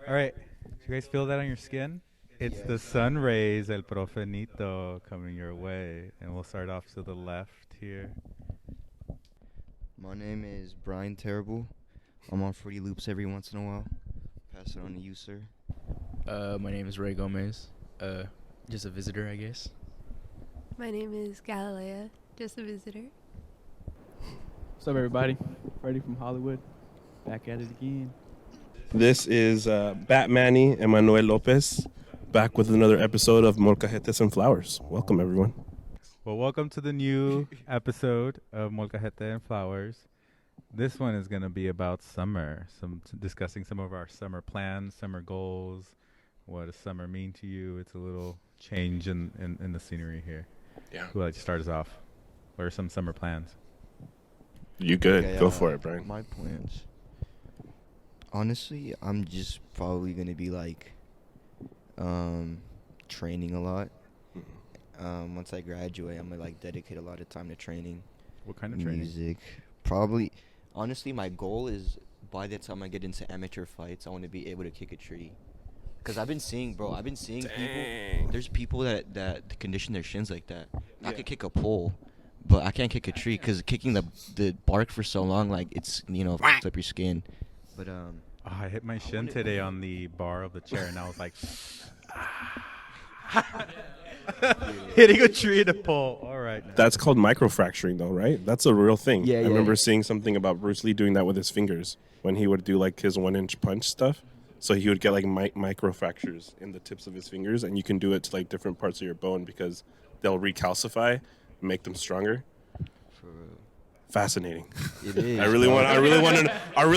All right. Do you guys feel that on your skin? It's the sun rays, El Profenito, coming your way. And we'll start off to the left here. My name is Brian Terrible. I'm on Fruity Loops every once in a while. Pass it on to you, sir. My name is Ray Gomez. Just a visitor, I guess. My name is Galilea, just a visitor. What's up, everybody? Freddie from Hollywood. Back at it again. This is Batmanny Emmanuel Lopez, back with another episode of Molcajete Flowers. Welcome, everyone. Well, welcome to the new episode of Molcajete Flowers. This one is going to be about summer, discussing some of our summer plans, summer goals. What does summer mean to you? It's a little change in the scenery here. Yeah. Who would like to start us off? What are some summer plans? You good? Okay, Go for it, Brian. My plans. Honestly, I'm just probably going to be like training a lot. Once I graduate, I'm going to like dedicate a lot of time to training. What kind of training? Music. Probably. Honestly, my goal is by the time I get into amateur fights, I want to be able to kick a tree. Because I've been seeing people, there's people that condition their shins like that. I could kick a pole, but I can't kick a tree because kicking the bark for so long, like, it's, fucks up your skin. But, I hit my shin today on the bar of the chair, and I was like, hitting a tree in a pole. All right. Now. That's called microfracturing, though, right? That's a real thing. Yeah, I remember seeing something about Bruce Lee doing that with his fingers when he would do, like, his 1-inch punch stuff. So he would get, like, microfractures in the tips of his fingers, and you can do it to, like, different parts of your bone because they'll recalcify and make them stronger. Fascinating. it is. I really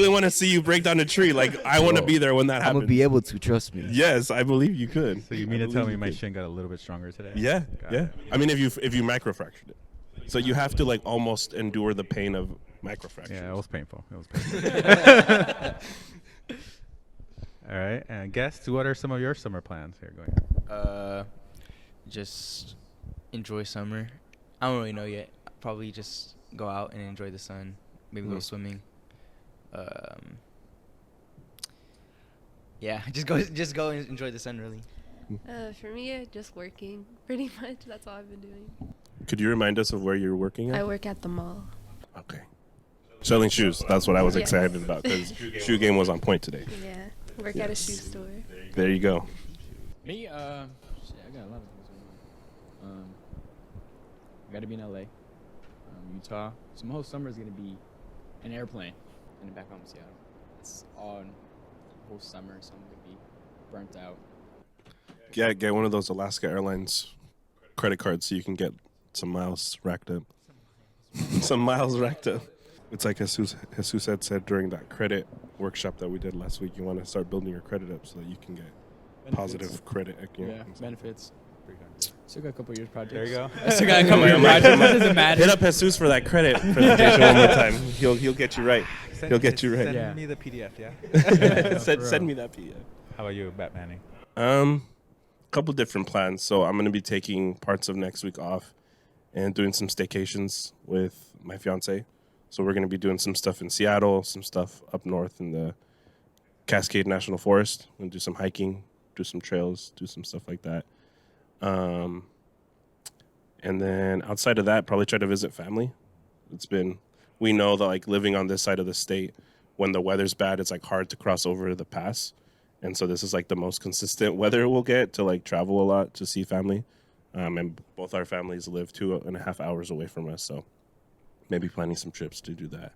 want to see you break down a tree. Like, I want to be there when that I'm happens. going to be able to, trust me. Yes, I believe you could. So you mean to tell me my shin got a little bit stronger today? Yeah, Got yeah. it. I mean, if you microfractured it, so you have to like almost endure the pain of microfracture. Yeah, it was painful. All right, and guests, what are some of your summer plans here going on? Just enjoy summer. I don't really know yet. Probably just go out and enjoy the sun. Maybe go swimming. Yeah, just go and enjoy the sun, really. For me, just working, pretty much. That's all I've been doing. Could you remind us of where you're working at? I work at the mall. Okay. Selling shoes. That's what I was Yes. excited about because shoe game was on point today. Yeah, work at a shoe store. There you go. Me, I got a lot of things going on. I got to be in LA, Utah. So my whole summer is going to be an airplane and then back home in Seattle. It's all the whole summer, so I'm going to be burnt out. Yeah, get one of those Alaska Airlines credit cards so you can get some miles racked up. Some miles racked up. It's like Jesus had said during that credit workshop that we did last week. You want to start building your credit up so that you can get positive credit. Yeah, benefits. Still got a couple years projects. There you go. I still got a couple years projects. It doesn't matter. Hit up Jesus for that credit presentation one more time. He'll get you right. He'll get you right. Send Yeah. me the PDF, yeah? Send me that PDF. How about you, Batmanny? Couple different plans. So I'm going to be taking parts of next week off and doing some staycations with my fiance. So we're going to be doing some stuff in Seattle, some stuff up north in the Cascade National Forest. We're going to do some hiking, do some trails, do some stuff like that. And then outside of that, probably try to visit family. We know that like living on this side of the state, when the weather's bad, it's like hard to cross over the pass. And so this is like the most consistent weather we'll get to like travel a lot to see family. And both our families live 2.5 hours away from us. So maybe planning some trips to do that.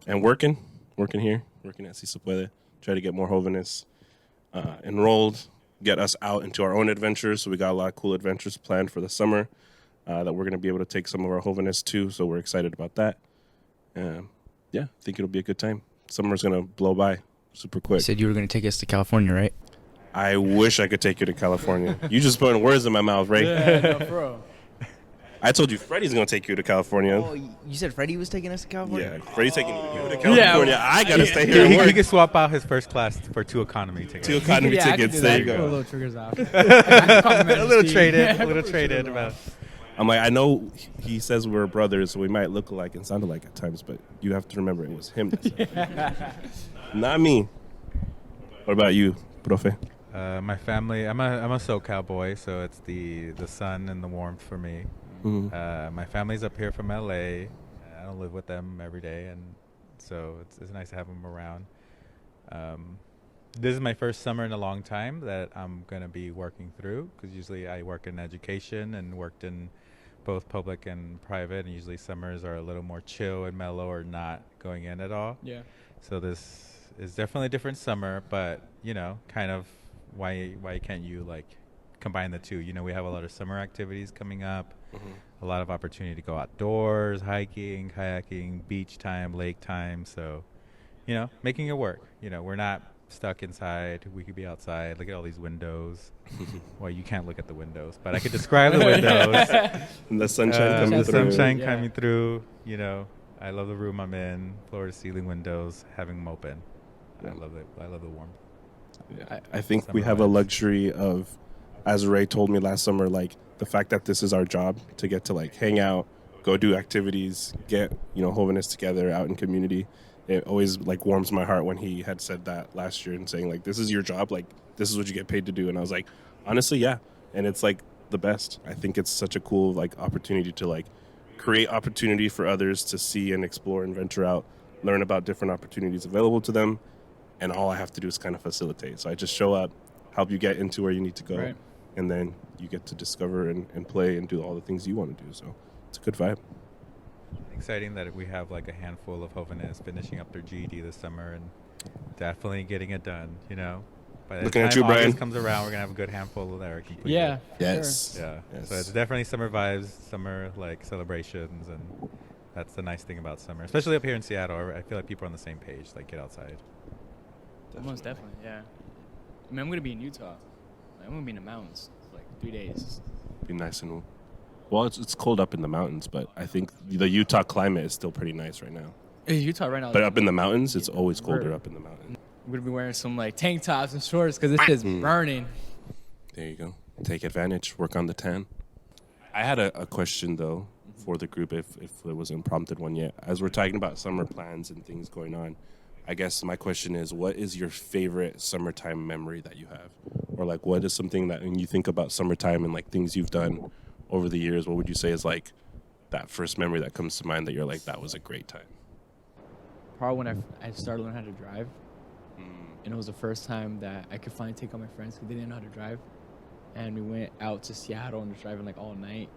And working here, working at Si Puede. Try to get more Jóvenes enrolled, get us out into our own adventures. So we got a lot of cool adventures planned for the summer that we're going to be able to take some of our Jóvenes to. So we're excited about that. Yeah, I think it'll be a good time. Summer's going to blow by super quick. You said you were going to take us to California, right? I wish I could take you to California. You just putting words in my mouth, right? Yeah, no, bro. I told you Freddie's going to take you to California. Oh, you said Freddie was taking us to California? Yeah, Freddie's taking you to California. Yeah. I got to stay here and He work. could swap out his first class for 2 economy tickets. 2 economy Yeah, I could tickets. do There that. you Put a go. little triggers off. A little traded. About. I'm like, I know he says we're brothers, so we might look alike and sound alike at times, but you have to remember it was him that said that. Not me. What about you, profe? My family. I'm a SoCal boy, so it's the sun and the warmth for me. My family's up here from LA. I don't live with them every day, and so it's nice to have them around. This is my first summer in a long time that I'm gonna be working through, because usually I work in education and worked in both public and private, and usually summers are a little more chill and mellow or not going in at all. Yeah. So this is definitely a different summer, but kind of why can't you like combine the two? We have a lot of summer activities coming up, a lot of opportunity to go outdoors, hiking, kayaking, beach time, lake time. So, making it work. We're not stuck inside. We could be outside. Look at all these windows. Well, you can't look at the windows, but I could describe the windows. And the sunshine coming the through. sunshine coming through. I love the room I'm in. Floor to ceiling windows, having them open. Yeah. I love the warmth. Yeah. I think Summer we have a vibes. luxury of, as Ray told me last summer, like the fact that this is our job to get to like hang out, go do activities, get Jóvenes together out in community. It always like warms my heart when he had said that last year and saying like, this is your job, like this is what you get paid to do. And I was like, honestly, yeah. And it's like the best. I think it's such a cool like opportunity to like create opportunity for others to see and explore and venture out, learn about different opportunities available to them. And all I have to do is kind of facilitate. So I just show up, help you get into where you need to go. Right. And then you get to discover and play and do all the things you want to do. So it's a good vibe. Exciting that we have like a handful of Jóvenes finishing up their GED this summer and definitely getting it done. By the Looking time at you, August Brian. comes around, we're gonna have a good handful that are completed. Yeah. Yes. Yeah. Yes. So it's definitely summer vibes, summer like celebrations, and that's the nice thing about summer, especially up here in Seattle. I feel like people are on the same page. Like, get outside. Most definitely, yeah. I mean, I'm gonna be in Utah. I'm gonna be in the mountains for like 3 days. Be nice and well, it's cold up in the mountains, but I think the Utah climate is still pretty nice right now. Utah right now. But up in the mountains, it's always colder up in the mountains. I'm gonna be wearing some like tank tops and shorts because this is burning. There you go. Take advantage. Work on the tan. I had a question though for the group, if it wasn't prompted one yet. As we're talking about summer plans and things going on, I guess my question is, what is your favorite summertime memory that you have? Or like, what is something that when you think about summertime and like things you've done over the years, what would you say is like that first memory that comes to mind that you're like, that was a great time? Probably when I started learning how to drive. And it was the first time that I could finally take all my friends because they didn't know how to drive. And we went out to Seattle and was driving like all night.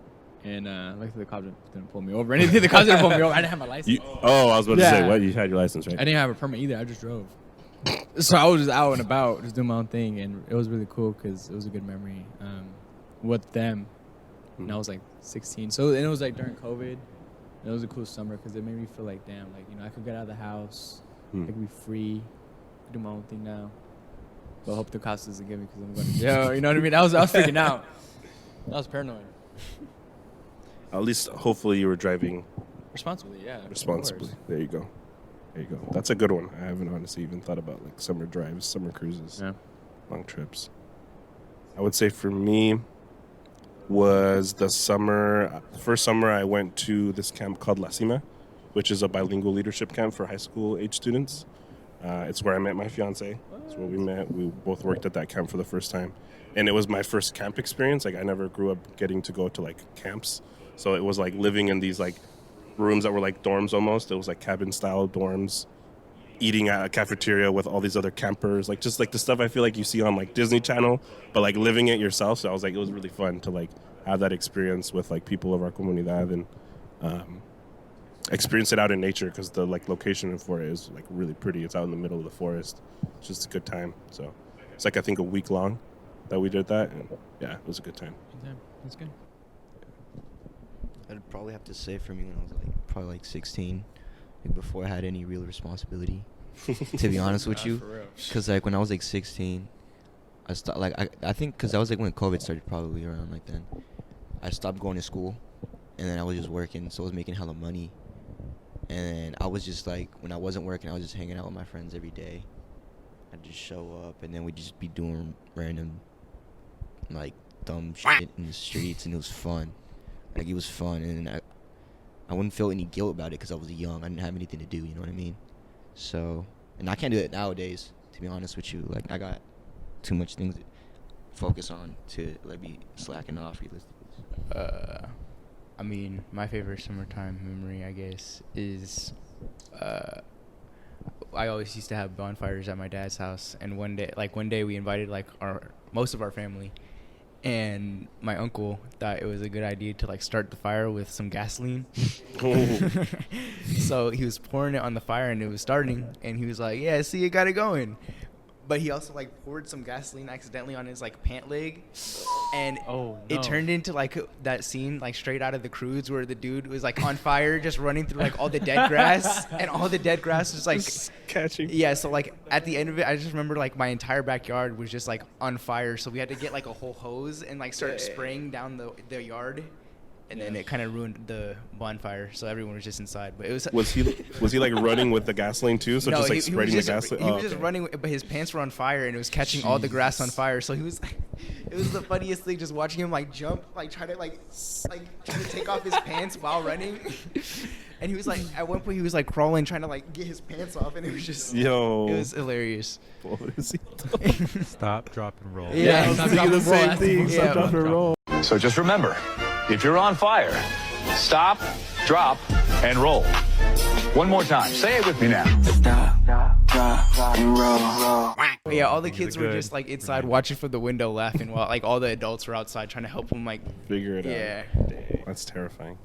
And luckily the cops didn't pull me over. Anything, the cops didn't pull me over. I didn't have my license. I was about to say, Yeah. what? You had your license, right? I didn't have a permit either. I just drove. So I was just out and about, just doing my own thing. And it was really cool because it was a good memory with them. And I was like 16. So and it was like during COVID. And it was a cool summer because it made me feel like, damn, like, I could get out of the house. I could be free. Do my own thing now. But I hope the cops doesn't get me because I'm going to jail. You know what I mean? I was freaking out. I was paranoid. At least, hopefully, you were driving Responsibly, yeah. of responsibly. course. There you go. There you go. That's a good one. I haven't honestly even thought about like summer drives, summer cruises, Yeah. long trips. I would say for me was the first summer I went to this camp called La Cima, which is a bilingual leadership camp for high school age students. It's where I met my fiance. It's where we met. We both worked at that camp for the first time. And it was my first camp experience. Like, I never grew up getting to go to like camps. So it was like living in these like rooms that were like dorms almost. It was like cabin style dorms, eating at a cafeteria with all these other campers, like just like the stuff I feel like you see on like Disney Channel, but like living it yourself. So I was like, it was really fun to like have that experience with like people of our comunidad and experience it out in nature, because the like location for it is like really pretty. It's out in the middle of the forest. It's just a good time. So it's like I think a week long that we did that, and yeah, it was a good time. Yeah, that's good. I'd probably have to say for me when I was like probably like 16, like before I had any real responsibility. To be honest with you, For real. because like when I was like 16, I stopped. Like I think because that was like when COVID started, probably around like then. I stopped going to school, and then I was just working, so I was making hella money. And I was just like, when I wasn't working, I was just hanging out with my friends every day. I'd just show up, and then we'd just be doing random, like, dumb shit in the streets, and it was fun. Like, it was fun, and I wouldn't feel any guilt about it because I was young. I didn't have anything to do, you know what I mean? So, and I can't do it nowadays, to be honest with you. Like, I got too much things to focus on to like be slacking off realistically. I mean, my favorite summertime memory, I guess, is I always used to have bonfires at my dad's house, and one day we invited like most of our family, and my uncle thought it was a good idea to like start the fire with some gasoline. So he was pouring it on the fire, and it was starting, and he was like, "Yeah, see, it got it going." But he also like poured some gasoline accidentally on his like pant leg, and it turned into like that scene like straight out of The Croods where the dude was like on fire just running through like all the dead grass, and all the dead grass was like catching. Yeah, so like at the end of it, I just remember like my entire backyard was just like on fire, so we had to get like a whole hose and like start spraying down the yard. And then it kind of ruined the bonfire, so everyone was just inside. But it was he like running with the gasoline too? So no, just like he spreading was the just, gasoline. He was just running, but his pants were on fire, and it was catching all the grass on fire. So he was, it was the funniest thing, just watching him like jump, like try to try to take off his pants while running. And he was like, at one point he was like crawling, trying to like get his pants off, and it was just, it was hilarious. What is he Stop, drop, and roll. Yeah, I was thinking the same thing. Stop, drop, and roll. So just remember, if you're on fire, stop, drop, and roll. One more time. Say it with me now. Stop, drop, and roll. Yeah, all the kids were just like inside watching from the window laughing while like all the adults were outside trying to help them like figure it out. Yeah. That's terrifying.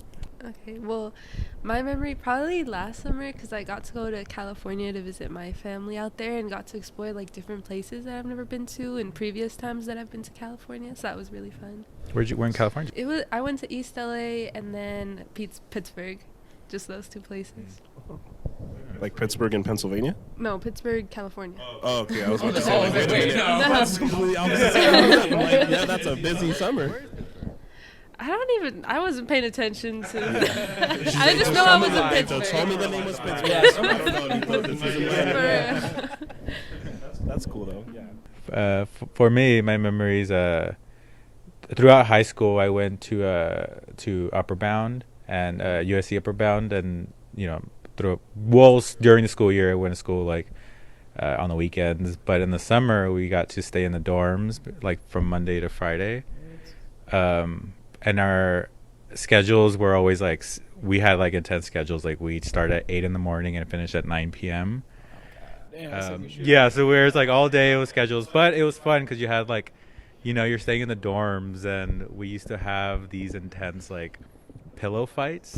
Okay, well, my memory probably last summer, because I got to go to California to visit my family out there and got to explore like different places that I've never been to in previous times that I've been to California. So that was really fun. Where in California? I went to East LA and then Pittsburgh, just those two places. Like Pittsburgh in Pennsylvania? No, Pittsburgh, California. Oh, okay. I was about to say, wait, no. That's completely opposite. Yeah, that's a busy summer. I wasn't paying attention to I just know I was in Pittsburgh. Told me the name was Pittsburgh. That's cool though. Yeah. For me, my memories, throughout high school, I went to Upper Bound and USC Upper Bound, and during the school year, I went to school like on the weekends, but in the summer we got to stay in the dorms like from Monday to Friday. And our schedules were always like, we had like intense schedules. Like we'd start at 8 in the morning and finish at 9 p.m. Yeah, so we was like all day it was schedules, but it was fun because you had like, you're staying in the dorms, and we used to have these intense like pillow fights.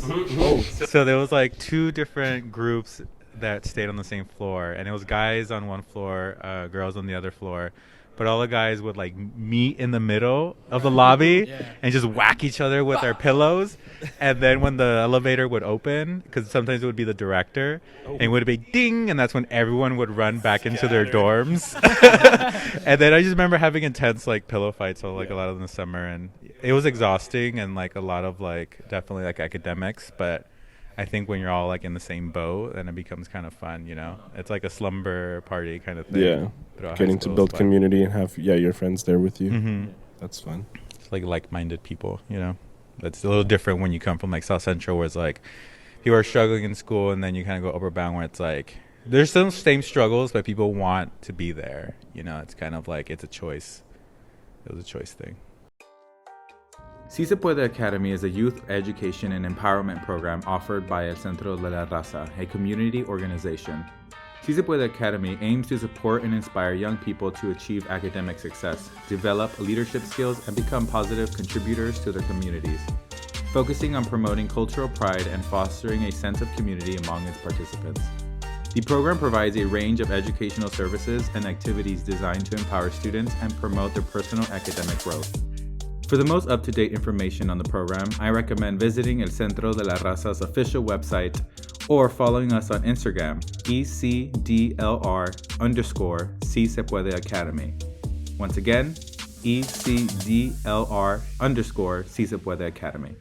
So there was like two different groups that stayed on the same floor, and it was guys on one floor, girls on the other floor. But all the guys would like meet in the middle of the lobby and just whack each other with their pillows. And then when the elevator would open, because sometimes it would be the director, and it would be ding, and that's when everyone would run back into their dorms. And then I just remember having intense like pillow fights a lot of in the summer, and it was exhausting and like a lot of like definitely like academics, but I think when you're all like in the same boat, then it becomes kind of fun, It's like a slumber party kind of thing. Yeah, getting to build community and have your friends there with you. Mm-hmm. That's fun. It's like-minded people, That's a little different when you come from like South Central, where it's like people are struggling in school, and then you kind of go Upper Bound, where it's like there's some same struggles, but people want to be there. It's kind of like it's a choice. It was a choice thing. Si Se Puede Academy is a youth education and empowerment program offered by El Centro de la Raza, a community organization. Si Se Puede Academy aims to support and inspire young people to achieve academic success, develop leadership skills, and become positive contributors to their communities, focusing on promoting cultural pride and fostering a sense of community among its participants. The program provides a range of educational services and activities designed to empower students and promote their personal academic growth. For the most up-to-date information on the program, I recommend visiting El Centro de la Raza's official website or following us on Instagram, ECDLR_Si Se Puede Academy. Once again, ECDLR_Si Se Puede Academy.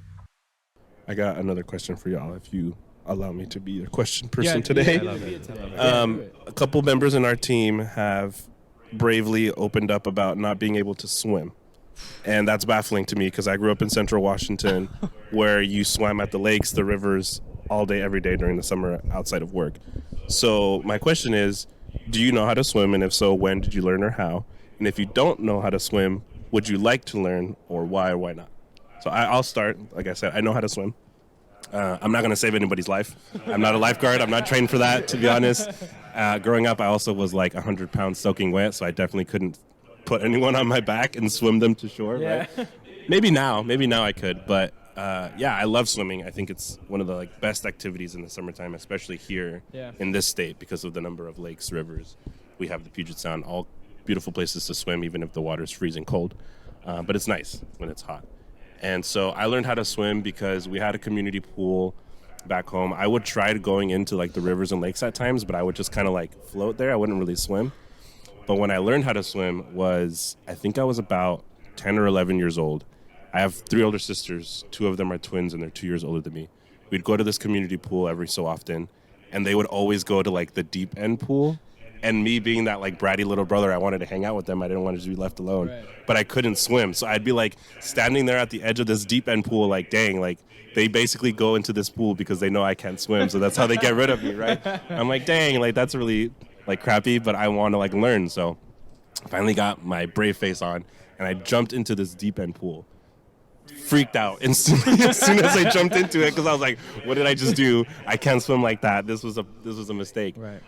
I got another question for y'all, if you allow me to be your question person today. I love it. A couple members in our team have bravely opened up about not being able to swim. And that's baffling to me because I grew up in Central Washington where you swam at the lakes, the rivers all day, every day during the summer outside of work. So my question is, do you know how to swim? And if so, when did you learn or how? And if you don't know how to swim, would you like to learn, or why or why not? So I'll start. Like I said, I know how to swim. I'm not going to save anybody's life. I'm not a lifeguard. I'm not trained for that, to be honest. Growing up, I also was like 100 pounds soaking wet, so I definitely couldn't put anyone on my back and swim them to shore. Yeah. Right? Maybe now I could. But yeah, I love swimming. I think it's one of the like best activities in the summertime, especially here in this state because of the number of lakes, rivers. We have the Puget Sound, all beautiful places to swim, even if the water's freezing cold. But it's nice when it's hot. And so I learned how to swim because we had a community pool back home. I would try going into like the rivers and lakes at times, but I would just kind of like float there. I wouldn't really swim. But when I learned how to swim was, I think I was about 10 or 11 years old. I have 3 older sisters. 2 of them are twins and they're 2 years older than me. We'd go to this community pool every so often, and they would always go to like the deep end pool. And me being that like bratty little brother, I wanted to hang out with them. I didn't want to just be left alone, but I couldn't swim. So I'd be like standing there at the edge of this deep end pool, like, dang, like they basically go into this pool because they know I can't swim. So that's how they get rid of me, right? I'm like, dang, like that's really like crappy, but I want to like learn. So I finally got my brave face on and I jumped into this deep end pool. Freaked out instantly as soon as I jumped into it because I was like, what did I just do? I can't swim like that. This was a mistake. Right.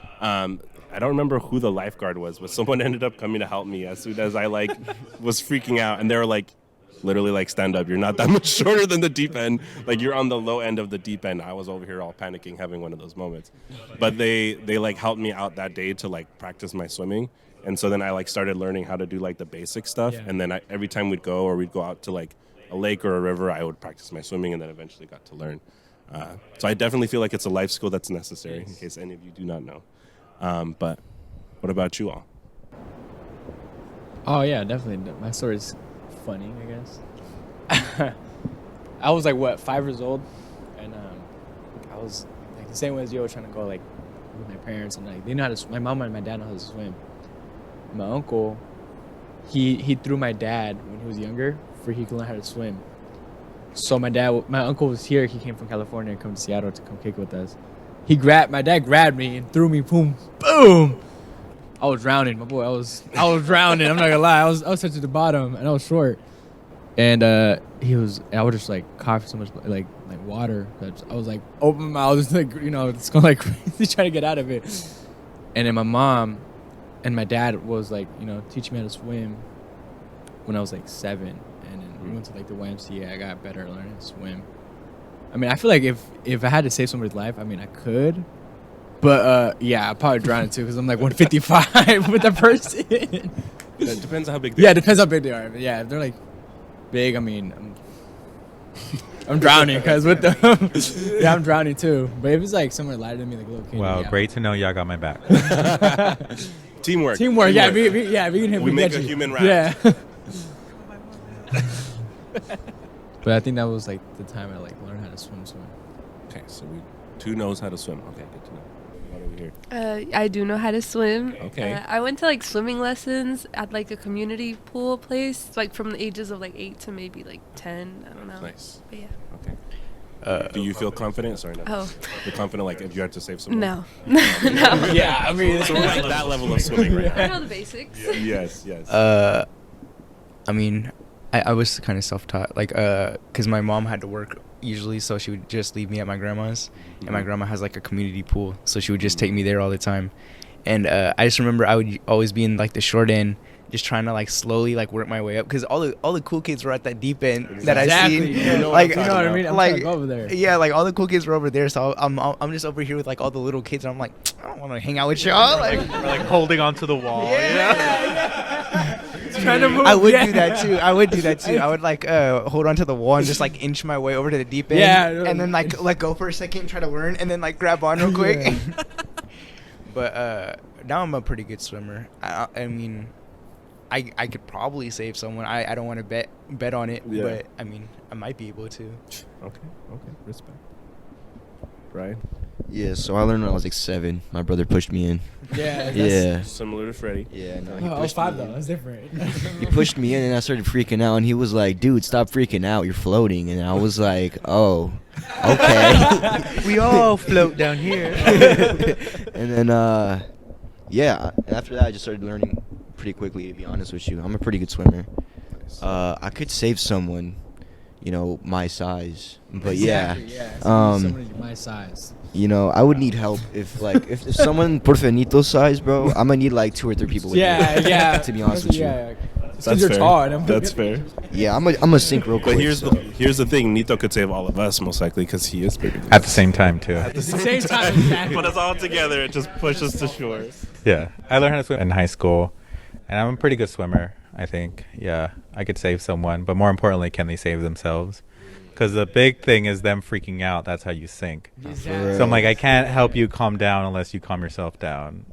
I don't remember who the lifeguard was, but someone ended up coming to help me as soon as I like was freaking out, and they were like, literally like, stand up. You're not that much shorter than the deep end. Like you're on the low end of the deep end. I was over here all panicking, having one of those moments. But they like helped me out that day to like practice my swimming. And so then I like started learning how to do like the basic stuff. Yeah. And then every time we'd go out to like a lake or a river, I would practice my swimming and then eventually got to learn. So I definitely feel like it's a life skill that's necessary, in case any of you do not know. But what about you all? Oh yeah, definitely. My story's funny, I guess. I was like 5 years old, and I was like the same way as you, trying to go like with my parents, and like they know how to swim. My mom and my dad know how to swim. My uncle, he threw my dad when he was younger for he could learn how to swim. So my uncle was here. He came from California and come to Seattle to come kick it with us. My dad grabbed me and threw me, boom. I was drowning, my boy. I was drowning. I'm not gonna lie. I was touching the bottom, and I was short. And I would just like cough so much like water that I was like open my mouth, just like it's going like crazy trying to get out of it. And then my mom and my dad was like teaching me how to swim when I was like 7, and then we went to like the YMCA. I got better at learning to swim. I mean, I feel like if I had to save somebody's life, I mean, I could. But, yeah, I'd probably drown it, too, because I'm, like, 155 with the person. It depends on how big they are. Yeah, it depends how big they are. But, yeah, if they're, like, big, I mean, I'm drowning, because with them, yeah, I'm drowning, too. But if it's, like, somewhere lighter than me, like a little kid. Well, yeah. Great to know y'all got my back. Teamwork. Yeah, we make a human raft. Yeah. But I think that was, like, the time I, like, learned how to swim. Okay, so two knows how to swim. Okay, good to know. What over here? I do know how to swim. Okay. I went to like swimming lessons at like a community pool place, like from the ages of like 8 to maybe like 10. I don't know. Nice. But yeah. Okay. Do you feel confident? Sorry, no. Oh. You're confident, like if you had to save someone? No. No. Yeah, I mean, So we're at that level of swimming right now. I know the basics. Yes. I mean, I was kind of self-taught, like, because my mom had to work usually, so she would just leave me at my grandma's, and my grandma has, like, a community pool, so she would just take me there all the time. And I just remember I would always be in, like, the short end, just trying to, like, slowly, like, work my way up, because all the cool kids were at that deep end that I seen. You know like, what I mean? I'm like, trying to go over there. Yeah, like, all the cool kids were over there, so I'm just over here with, like, all the little kids, and I'm like, I don't want to hang out with y'all. Like, We're like holding onto the wall. yeah. Trying to move. I would do that too. I would like hold onto the wall and just like inch my way over to the deep end. Yeah. And then like let go for a second, try to learn, and then like grab on real quick. Yeah. But now I'm a pretty good swimmer. I mean, I could probably save someone. I don't want to bet on it, but I mean, I might be able to. Okay. Respect. Right. Yeah, so I learned when I was like 7. My brother pushed me in. Yeah. Yeah. Similar to Freddie. Yeah, no, he I was pushed 5 me though. in. That's different. He pushed me in and I started freaking out and he was like, dude, stop freaking out. You're floating. And I was like, oh, okay. We all float down here. And then yeah, after that, I just started learning pretty quickly. To be honest with you, I'm a pretty good swimmer. Nice. I could save someone, my size, but Exactly, yeah, someone my size. I would need help if someone Porfenito's size, bro. I'm gonna need like 2 or 3 people. With me, to be honest with you. That's you're fair. tall. And That's fair. Yeah, I'm a sink real quick. But here's so. the thing. Nito could save all of us most likely because he is bigger. Than At the same time, too. At the same time, exactly. Put us all together. It just pushes us to shore. Yeah. I learned how to swim in high school, and I'm a pretty good swimmer, I think. Yeah. I could save someone, but more importantly, can they save themselves? Because the big thing is them freaking out. That's how you sink. Exactly. So I'm like, I can't help you calm down unless you calm yourself down,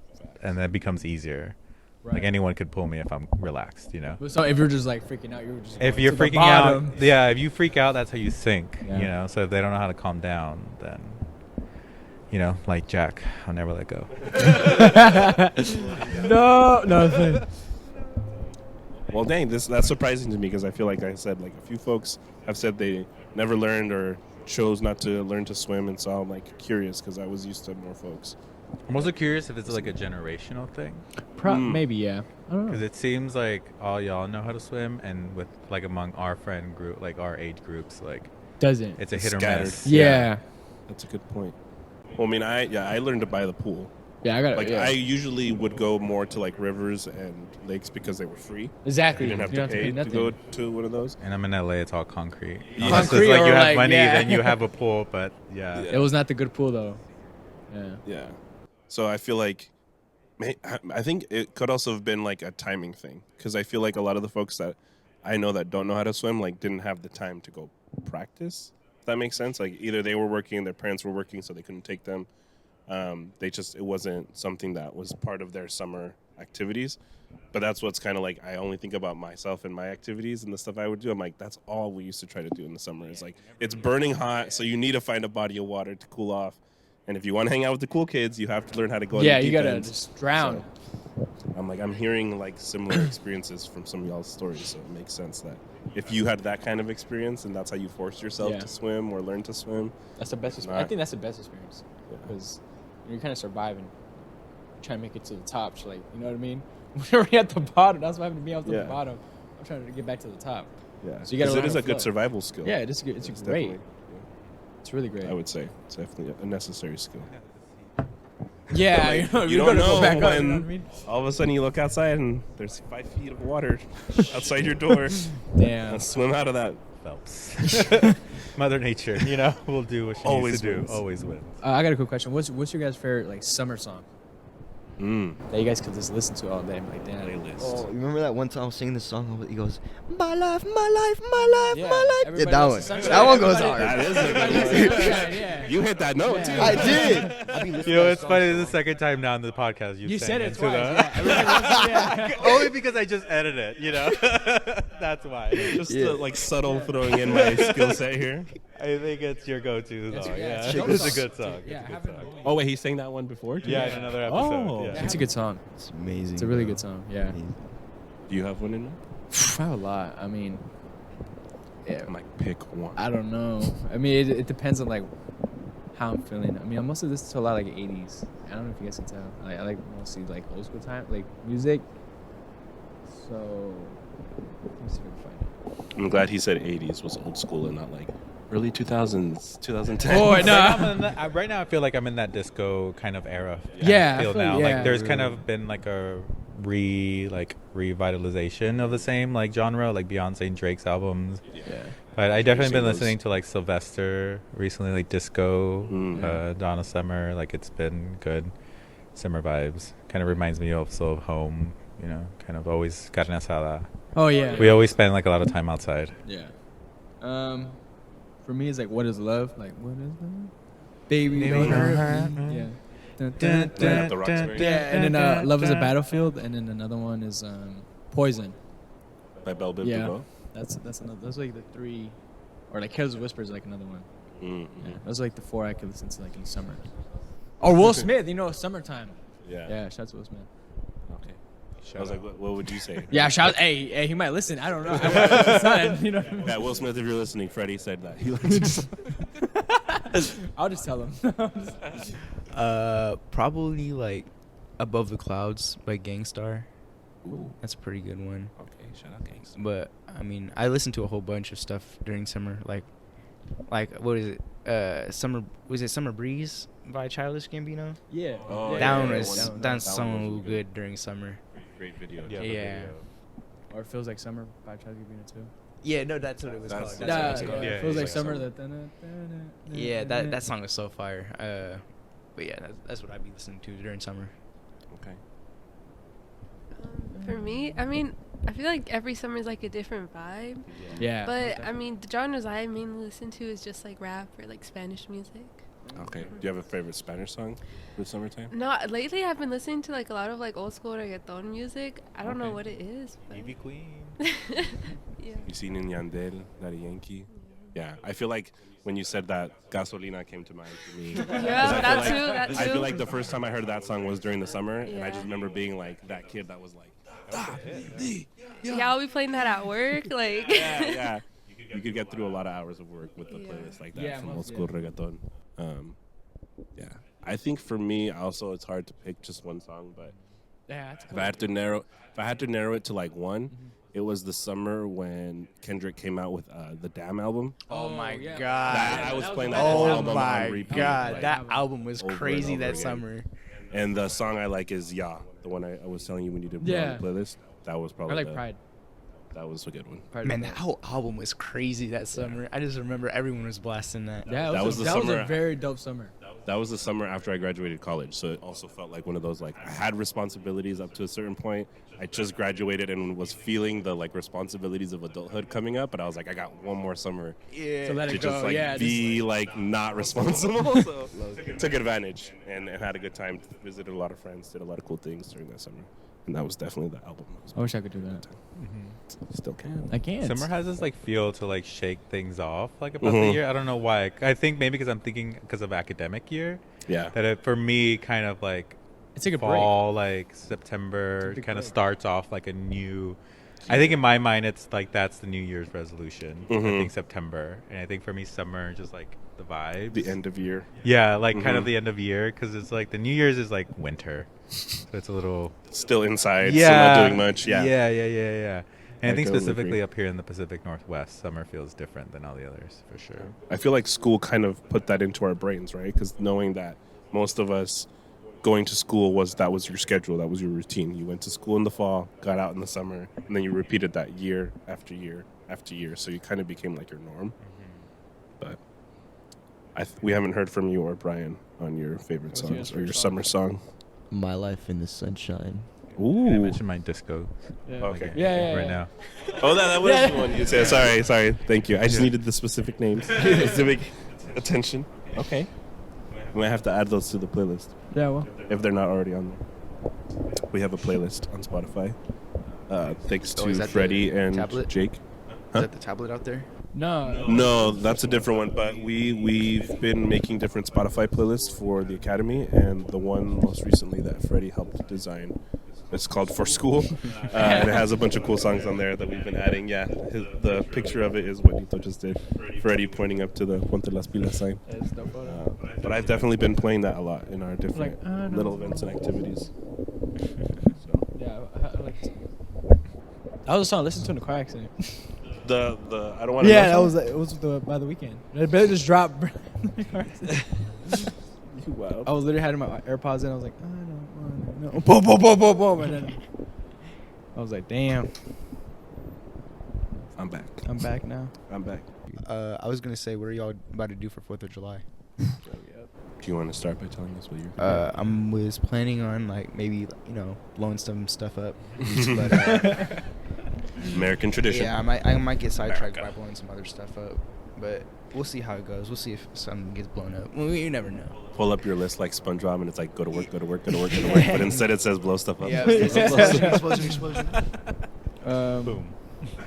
and that becomes easier. Right. Like anyone could pull me if I'm relaxed, So if you're just like freaking out, you're just. If going you're to the freaking out, bottom. yeah, if you freak out, that's how you sink, Yeah. So if they don't know how to calm down, then, like Jack, I'll never let go. No. Well, dang, that's surprising to me because I feel like I said, like a few folks have said they never learned or chose not to learn to swim, and so I'm like curious because I was used to more folks. I'm also curious if it's like a generational thing, Maybe, yeah. I don't know. because it seems like all y'all know how to swim, and with like among our friend group, like our age groups, like Doesn't. it's a hit or Scattered. miss. Yeah. That's a good point. Well, I mean, I learned it by the pool. Yeah, I got it. I usually would go more to like rivers and lakes because they were free. Exactly. You didn't have to pay to go to one of those. And I'm in LA, it's all concrete. Yeah. Unless it's Concrete like you or have like, money, yeah. then you have a pool, but yeah. It was not the good pool though. Yeah. Yeah. So I feel like, I think it could also have been like a timing thing because I feel like a lot of the folks that I know that don't know how to swim like didn't have the time to go practice. If that makes sense. Like either they were working, their parents were working, so they couldn't take them. It wasn't something that was part of their summer activities. But that's what's kind of like, I only think about myself and my activities and the stuff I would do. I'm like, that's all we used to try to do in the summer. It's like, it's burning hot, so you need to find a body of water to cool off. And if you want to hang out with the cool kids, you have to learn how to go in the Yeah, deep you gotta end. just drown. So, I'm hearing like similar experiences from some of y'all's stories, so it makes sense that if you had that kind of experience and that's how you forced yourself to swim or learn to swim. That's the best experience. I think that's the best experience because you're kind of surviving, trying to make it to the top. So like, you know what I mean? Whenever you're at the bottom, that's what happened to me. I was at the bottom. I'm trying to get back to the top. Yeah, so you gotta. It is a good survival skill. Yeah, it is good. It's great. It's really great. I would say it's definitely a necessary skill. Yeah, like, you don't know go back when up, you know what I mean? all of a sudden you look outside and there's 5 feet of water outside your door. Damn. Swim out of that. Phelps. Mother Nature, will do what she Always needs to wins. do. Always wins. I got a quick question. What's your guys' favorite like summer song that you guys could just listen to all day? Like, damn. Oh, you remember that one time I was singing this song? He goes, "My life, my life, my life, my life." Yeah, that one. That one goes hard. That is a good one. Yeah. You hit that note too. I did. It's funny. This is the second time now in the podcast You sang said it into twice. the- Yeah. Only because I just edited it. That's why. Just the, like subtle throwing in my skill set here. I think it's your go-to That's song. your- yeah, Yeah, it's your it's a go-to good song. Yeah, It's a good have it song. on. Oh wait, he sang that one before too? Yeah, in another episode. Oh. yeah. It's a good song. It's amazing. It's a really bro. good song. Yeah. Amazing. Do you have one in mind? I have a lot. I mean, yeah. I'm like, pick one. I don't know. I mean, it depends on like how I'm feeling. I mean, I mostly listen to a lot of like 80s. I don't know if you guys can tell. I like mostly like old school time, like music. So let me see if I can find it. I'm glad he said 80s was old school and not like early 2000s, 2010. Oh, no. Right now, I feel like I'm in that disco kind of era. Yeah, I feel I feel- now. yeah. Like there's kind of been like a revitalization of the same like genre, like Beyonce and Drake's albums. Yeah. But I definitely been those. listening to like Sylvester recently, like disco, Mm. Donna Summer. Like it's been good. Summer vibes. Kind of reminds me also of home. Kind of always carne asada. Oh yeah. We always spend like a lot of time outside. Yeah. For me, it's like, what is love? Like, what is love? Baby, don't hurt me. Yeah. Dun, dun, Right up the dun. Roxbury. Yeah, and then Love is a Battlefield, and then another one is Poison. By Belle Biv Yeah. DeVoe. That's another. Those are like the three, or like Killers Whispers, like another one. Mm-hmm. Yeah, those are like the four I could listen to like in the summer. Or Will Smith, summertime. Yeah. Yeah, shout out to Will Smith. Okay. I was like, what would you say? Yeah, shout. Hey, he might listen. I don't know. It's not, you know. What I mean? Yeah, Will Smith, if you're listening, Freddie said that. He likes I'll just tell him. Probably like Above the Clouds by Gangstar. Ooh. That's a pretty good one. Okay, shout out gangs. But I mean, I listen to a whole bunch of stuff during summer. Like what is it? Summer Breeze by Childish Gambino? Yeah. Oh, That yeah, one was that one that's was so really good during summer. Great video. Yeah. the Yeah. video. Or It Feels Like Summer by Childish Gambino too. Yeah, no, that's what it was That's- called. that's Yeah, what it's called. Yeah, It Feels yeah, Like yeah. Summer. Yeah, that song is so fire. But yeah, that's what I'd be listening to during summer. Okay. For me, I mean, I feel like every summer is like a different vibe. Yeah. But I mean, the genres I mainly listen to is just like rap or like Spanish music. Okay. Do you have a favorite Spanish song for summertime? No, lately I've been listening to like a lot of like old school reggaeton music. I don't know Okay. what it is. But Evie Queen. yeah. You seen in Yandel, Daddy Yankee? Yeah. I feel like when you said that, Gasolina came to mind for me. 'Cause Yeah, I feel that like- too. That too. I feel like the first time I heard that song was during the summer, and I Yeah. just remember being like that kid that was like, Yeah, I'll be playing that at work. Like. yeah. You could get through a lot of hours of work with a Yeah. playlist like that Yeah, from old most- school reggaeton. Yeah. I think for me also it's hard to pick just one song, but Yeah, that's if I had to narrow it to like one, it was the summer when Kendrick came out with the Damn album. Oh my yeah. god. I was playing that whole Oh album my on repeat. god, like, that album was over and crazy over that again. summer. And the song I like is Yeah, the one I was telling you we need to put Yeah. on the playlist. That was I probably like Pride. That was a good one. Pride Man, was that whole album was crazy that summer. I just remember everyone was blasting that. Yeah, That was the that was summer- a very dope summer. That was the summer after I graduated college, so it also felt like one of those like I had responsibilities up to a certain point. I just graduated and was feeling the like responsibilities of adulthood coming up, but I was like, I got one more summer Yeah. So let to it go. just like yeah, be like not responsible. So took advantage and had a good time. Visited a lot of friends, did a lot of cool things during that summer, and that was definitely the album. I wish I could do that. Still can. I can't. Summer has this like feel to like shake things off like about the Mhm. year. I don't know why. I think maybe because I'm thinking because of academic year Yeah. that it, for me kind of like It's like a break. fall like September It's a big kind of break. starts off like a new. I think in my mind it's like that's the New Year's resolution. I Mhm. think September, and I think for me summer just like the vibes. The end of year. Yeah, like kind of Mhm. the end of year because it's like the New Year's is like winter, so it's a little Still inside. Still not doing much. Yeah. yeah. And I I think totally specifically agree. up here in the Pacific Northwest, summer feels different than all the others for sure. I feel like school kind of put that into our brains, right? Because knowing that most of us going to school was your schedule, that was your routine. You went to school in the fall, got out in the summer, and then you repeated that year after year after year. So you kind of became like your norm. But we haven't heard from you or Brian on your favorite What's your songs or your favorite summer song. My Life in the Sunshine. I Ooh. mentioned my disco. Yeah. Okay. Yeah. Right now. Oh, that was Yeah. the one you said. Sorry. Thank you. I just needed the specific names, specific attention. Okay. We might have to add those to the playlist Yeah. Well. if they're not already on there. We have a playlist on Spotify. Thanks Oh, is to that the Freddie and tablet? Jake. Is Huh? that the tablet out there? No. No, that's a different one. But we've been making different Spotify playlists for the Academy, and the one most recently that Freddie helped design. It's called For School, and it has a bunch of cool songs on there that we've been adding. Yeah, the picture of it is what Nito just did. Freddie pointing up to the Ponte las Pilas sign. It's dope photo. But I've definitely been playing that a lot in our different Like, I don't little know. events and activities. So Yeah. I like. That was a song I listened to in a car accident. the I don't want to. Yeah, that was by the weekend. It better just dropped. Wow. I was literally having my AirPods in. I was like, I don't want to know. Boom, boom, boom, boom, boom, and then I was like, damn, I'm back. I'm back now. I'm back. I was gonna say, what are y'all about to do for 4th of July? Do you want to start by telling us what you're? I was planning on like maybe blowing some stuff up, but American tradition. yeah, I might get sidetracked America. by blowing some other stuff up, but we'll see how it goes. We'll see if something gets blown up. Well, you never know. Pull up your list like SpongeBob, and it's like go to work, go to work, go to work, go to work. But instead, it says blow stuff up. Yeah, explosion. Boom.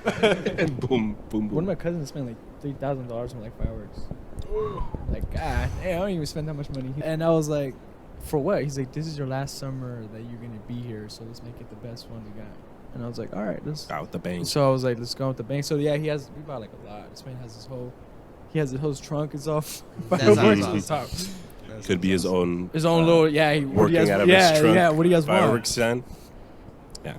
and boom, boom, boom. One of my cousins spent like $3,000 on like fireworks. Like, God, hey, I don't even spend that much money. And I was like, for what? He's like, this is your last summer that you're gonna be here, so let's make it the best one we got. And I was like, all right, let's. Out with the bang. So I was like, let's go with the bank. So yeah, we bought like a lot. This man has his whole trunk is off That fireworks sounds on top. Could be his own little, what do you working guys, out of his trunk. what do you guys want? Fireworks stand. Yeah,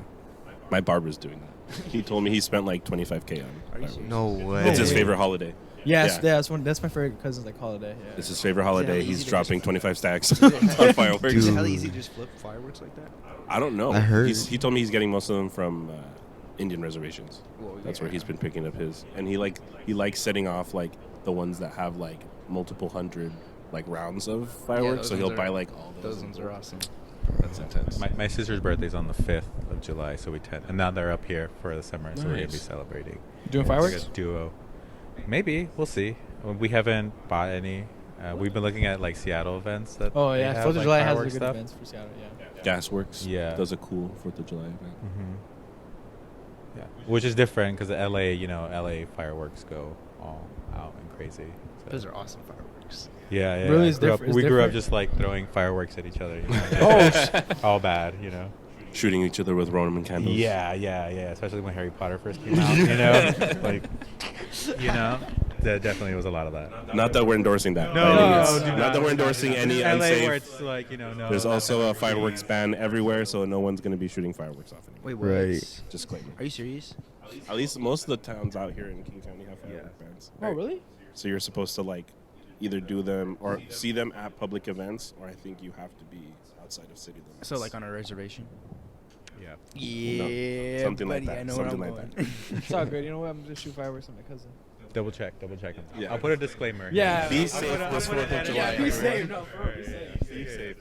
my barber's doing that. He told me he spent like 25K on fireworks. No way. It's his favorite holiday. Yes, that's my favorite cousin's like holiday. Yeah. It's his favorite holiday. He's dropping 25 stacks Dude. on fireworks. Is it hella easy to just flip fireworks like that? I don't know. I heard. He told me he's getting most of them from Indian reservations. That's where he's been picking up his. And he likes setting off like the ones that have like multiple hundred like rounds of fireworks. So he'll buy like all those. Those ones are awesome. That's intense. My sister's birthday's on the 5th of July, so and now they're up here for the summer, so we're gonna be celebrating. Doing It's fireworks? like a duo. Maybe we'll see. We haven't bought any. We've been looking at like Seattle events that. Oh they yeah, have, 4th of like, July has fireworks good stuff. events for Seattle. Yeah. Gasworks. Yeah. Does a cool 4th of July event. Mm-hmm. Yeah, which is different because the LA fireworks go all out and crazy. So. Those are awesome fireworks. Yeah, yeah. Really, I it's grew up- different- we it's grew up different? just like throwing fireworks at each other. You know? All bad, you know. Shooting each other with Roman candles. Yeah. Especially when Harry Potter first came out, you know, like, you know, there definitely was a lot of that. Not that we're endorsing that. No, by any no, means. do Not that we're endorsing any LA unsafe. where it's like, you know, no. There's not also that a fireworks green. ban everywhere, so no one's going to be shooting fireworks off anymore. Wait, what? Right. Disclaimer. Are you serious? At least most of the towns out here in King County have fireworks bans. Oh really? So you're supposed to like either do them or see them at public events, or I think you have to be outside of city limits. So like on a reservation? Yeah. Yeah, something like buddy, that, I know something where I'm like going. It's all good. You know what? I'm just shoot fireworks with my cousin. Double check. Yeah. I'll put a disclaimer. Yeah. Be safe this 4th of July. Yeah, be safe. Be safe.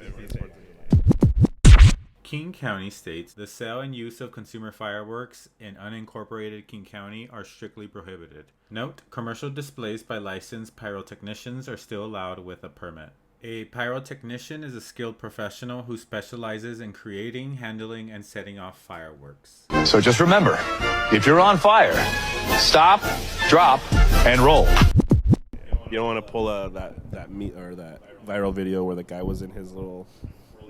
King County states the sale and use of consumer fireworks in unincorporated King County are strictly prohibited. Note, commercial displays by licensed pyrotechnicians are still allowed with a permit. A pyrotechnician is a skilled professional who specializes in creating, handling, and setting off fireworks. So just remember, if you're on fire, stop, drop, and roll. You don't want to pull that viral video where the guy was in his little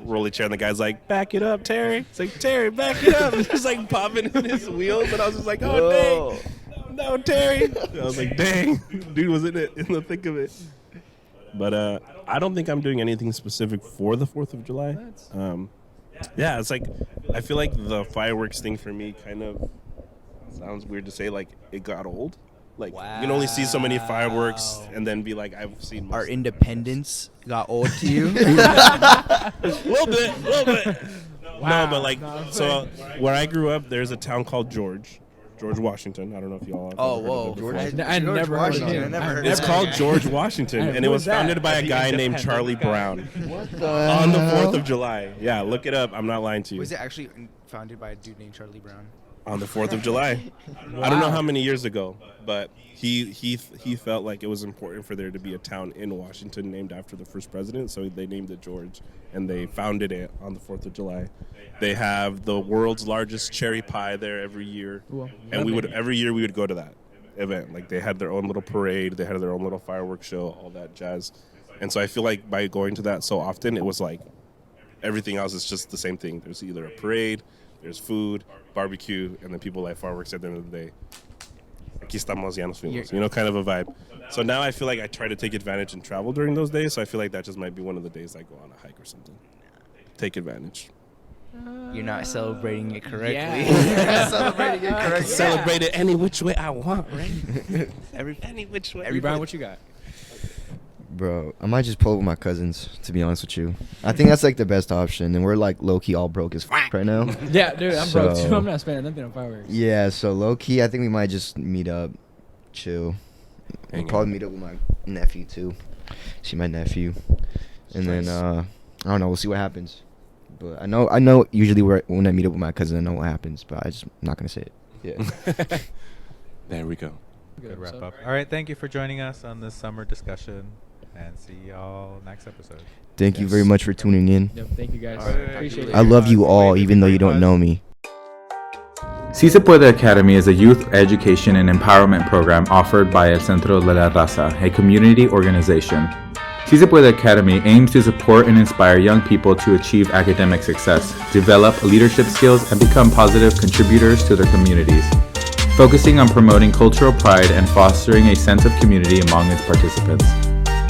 rolly chair and the guy's like, "Back it up, Terry." It's like, "Terry, back it up." It's just like popping in his wheels, and I was just like, "Oh dang, no, Terry." I was like, "Dang, dude was in the thick of it." But I don't think I'm doing anything specific for the 4th of July. Yeah, it's like I feel like the fireworks thing for me kind of sounds weird to say. Like it got old. Like you can only see so many fireworks and then be like, I've seen Our most. independence got old to you? A little bit. No, but like so where I grew up, there's a town called George Washington. I don't know if y'all. Have Oh, ever heard whoa. of it before. I never heard of Washington. him. I never heard of It's that. called George Washington, and it was founded by a guy named Charlie Brown on the 4th of July. Yeah, look it up. I'm not lying to you. Was it actually founded by a dude named Charlie Brown? On the 4th of July. I don't know how many years ago, but he felt like it was important for there to be a town in Washington named after the first president, so they named it George, and they founded it on the 4th of July. They have the world's largest cherry pie there every year, and every year we would go to that event. Like they had their own little parade, they had their own little fireworks show, all that jazz. And so I feel like by going to that so often, it was like everything else is just the same thing. There's either a parade, there's food, barbecue, and then people light fireworks at the end of the day. Aquí estamos, ya nos fuimos. You know, kind of a vibe. So now I feel like I try to take advantage and travel during those days. So I feel like that just might be one of the days I go on a hike or something. Take advantage. You're not celebrating it correctly. Yeah. You're not celebrating it correctly. Celebrate it any which way I want, right? Any which way. Brian, what you got? Bro, I might just pull up with my cousins, to be honest with you. I think that's like the best option, and we're like low-key all broke as f*** right now. Yeah, dude, I'm broke So- too. I'm not spending nothing on fireworks. Yeah, so low-key, I think we might just meet up, chill. We'll Hang probably out. meet up with my nephew, too. See my nephew. And then, I don't know, we'll see what happens. But I know usually when I meet up with my cousin, I know what happens, but I'm not going to say it. Yeah. There we go. Good wrap up. All right, thank you for joining us on this summer discussion, and see y'all next episode. Thank you Yes. very much for tuning in. Yep, thank you guys. All right, Appreciate it. I love you all, even though you don't know me. Si Se Puede Academy is a youth education and empowerment program offered by El Centro de la Raza, a community organization. Si Se Puede Academy aims to support and inspire young people to achieve academic success, develop leadership skills, and become positive contributors to their communities, focusing on promoting cultural pride and fostering a sense of community among its participants.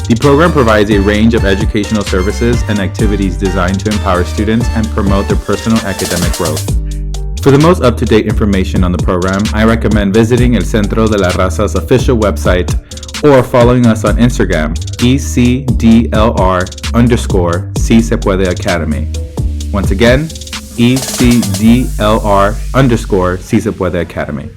The program provides a range of educational services and activities designed to empower students and promote their personal academic growth. For the most up-to-date information on the program, I recommend visiting El Centro de la Raza's official website or following us on Instagram, ECDLR_C Se Puede Academy. Once again, ECDLR_C Se Puede Academy.